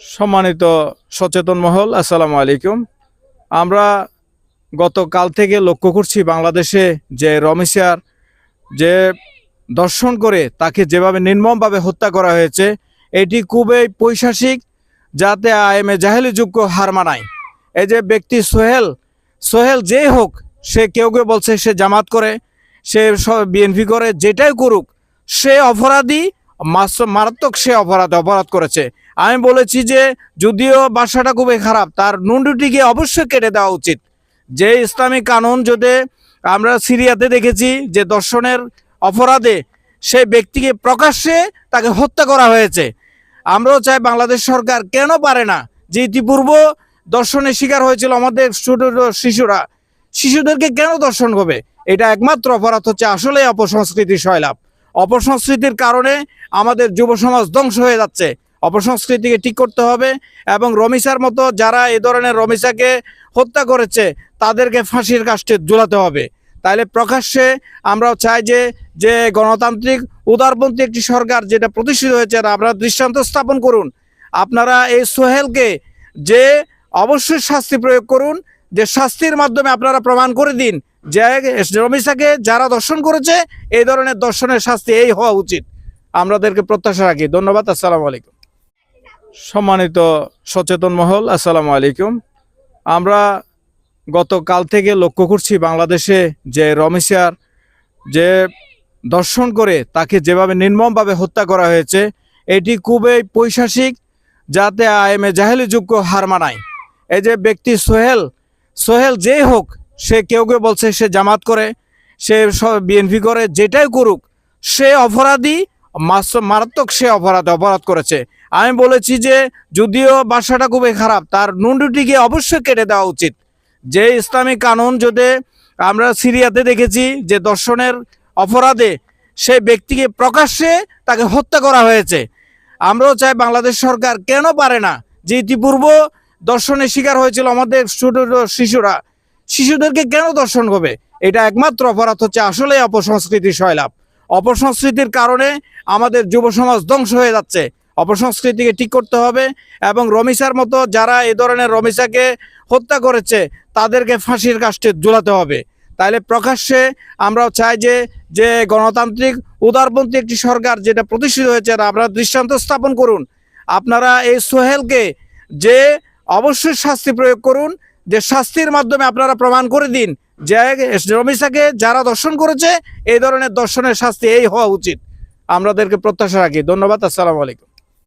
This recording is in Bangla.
সম্মানিত সচেতন মহল, আসসালামু আলাইকুম। আমরা গতকাল থেকে লক্ষ্য করছি বাংলাদেশে যে রমেশিয়ার যে দর্শন করে তাকে যেভাবে নির্মমভাবে হত্যা করা হয়েছে, এটি খুবই পৈশাসিক, যাতে আইএমএ জাহেলি যোগ্য হার মানায়। এই যে ব্যক্তি সোহেল যেই হোক, সে কেউ বলছে সে জামাত করে, সে বিএনপি করে, যেটাই করুক, সে অপরাধী, মারাত্মক সে অপরাধ করেছে। আমি বলেছি যে যদিও বাসাটা খুবই খারাপ, তার নুন্ডুটিকে অবশ্যই কেটে দেওয়া উচিত। যে ইসলামিক কানুন যদি আমরা সিরিয়াতে দেখেছি যে দর্শনের অপরাধে সেই ব্যক্তিকে প্রকাশ্যে তাকে হত্যা করা হয়েছে, আমরাও চাই বাংলাদেশ সরকার কেন পারে না যে ইতিপূর্ব দর্শনের শিকার হয়েছিল আমাদের ছোট শিশুদেরকে কেন দর্শন হবে? এটা একমাত্র অপরাধ হচ্ছে আসলে অপসংস্কৃতির সয়লাভ। অপসংস্কৃতির কারণে আমাদের যুব সমাজ ধ্বংস হয়ে যাচ্ছে। অপসংস্কৃতিকে ঠিক করতে হবে এবং রমিসার মতো যারা এ ধরনের রমিসাকে হত্যা করেছে তাদেরকে ফাঁসির কাস্টে ঝুলাতে হবে। তাইলে প্রকাশ্যে আমরাও চাই যে গণতান্ত্রিক উদারপন্থী একটি সরকার যেটা প্রতিষ্ঠিত হয়েছে, আপনারা দৃষ্টান্ত স্থাপন করুন। আপনারা এই সোহেলকে যে অবশ্যই শাস্তি প্রয়োগ করুন, যে শাস্তির মাধ্যমে আপনারা প্রমাণ করে দিন যে রমিসাকে যারা দর্শন করেছে এই ধরনের দর্শনের শাস্তি এই হওয়া উচিত। আমাদেরকে প্রত্যাশা রাখি। ধন্যবাদ। আসসালামু আলাইকুম। সম্মানিত সচেতন মহল, আসসালামু আলাইকুম। আমরা গতকাল থেকে লক্ষ্য করছি বাংলাদেশে যে রমেশিয়ার যে দর্শন করে তাকে যেভাবে নির্মমভাবে হত্যা করা হয়েছে, এটি খুবই পৈশাসিক, যাতে আইএমএ জাহেলি যোগ্য হার মানায়। এই যে ব্যক্তি সোহেল যেই হোক, সে কেউ বলছে সে জামাত করে, সে বিএনপি করে, যেটাই করুক, সে অপরাধী, মারাত্মক সে অপরাধ করেছে। আমি বলেছি যে যদিও বাসাটা খুবই খারাপ, তার নুন্ডুটিকে অবশ্যই কেটে দেওয়া উচিত। যে ইসলামিক কানুন যদি আমরা সিরিয়াতে দেখেছি যে দর্শনের অপরাধে সেই ব্যক্তিকে প্রকাশ্যে তাকে হত্যা করা হয়েছে, আমরাও চাই বাংলাদেশ সরকার কেন পারে না যে ইতিপূর্ব দর্শনের শিকার হয়েছিল আমাদের ছোট শিশুদেরকে কেন দর্শন হবে? এটা একমাত্র অপরাধ হচ্ছে আসলে অপসংস্কৃতির সয়লাভ। অপসংস্কৃতির কারণে আমাদের যুব সমাজ ধ্বংস হয়ে যাচ্ছে। অপসংস্কৃতিকে ঠিক করতে হবে এবং রমিসার মতো যারা এ ধরনের রমিসাকে হত্যা করেছে তাদেরকে ফাঁসির কাস্টে ঝুলাতে হবে। তাইলে প্রকাশ্যে আমরাও চাই যে গণতান্ত্রিক উদারপন্থী একটি সরকার যেটা প্রতিষ্ঠিত হয়েছে, আপনারা দৃষ্টান্ত স্থাপন করুন। আপনারা এই সোহেলকে যে অবশ্যই শাস্তি প্রয়োগ করুন, যে শাস্তির মাধ্যমে আপনারা প্রমাণ করে দিন যে রমিসাকে যারা দর্শন করেছে এই ধরনের দর্শনের শাস্তি এই হওয়া উচিত। আমাদেরকে প্রত্যাশা রাখি। ধন্যবাদ। আসসালামু আলাইকুম।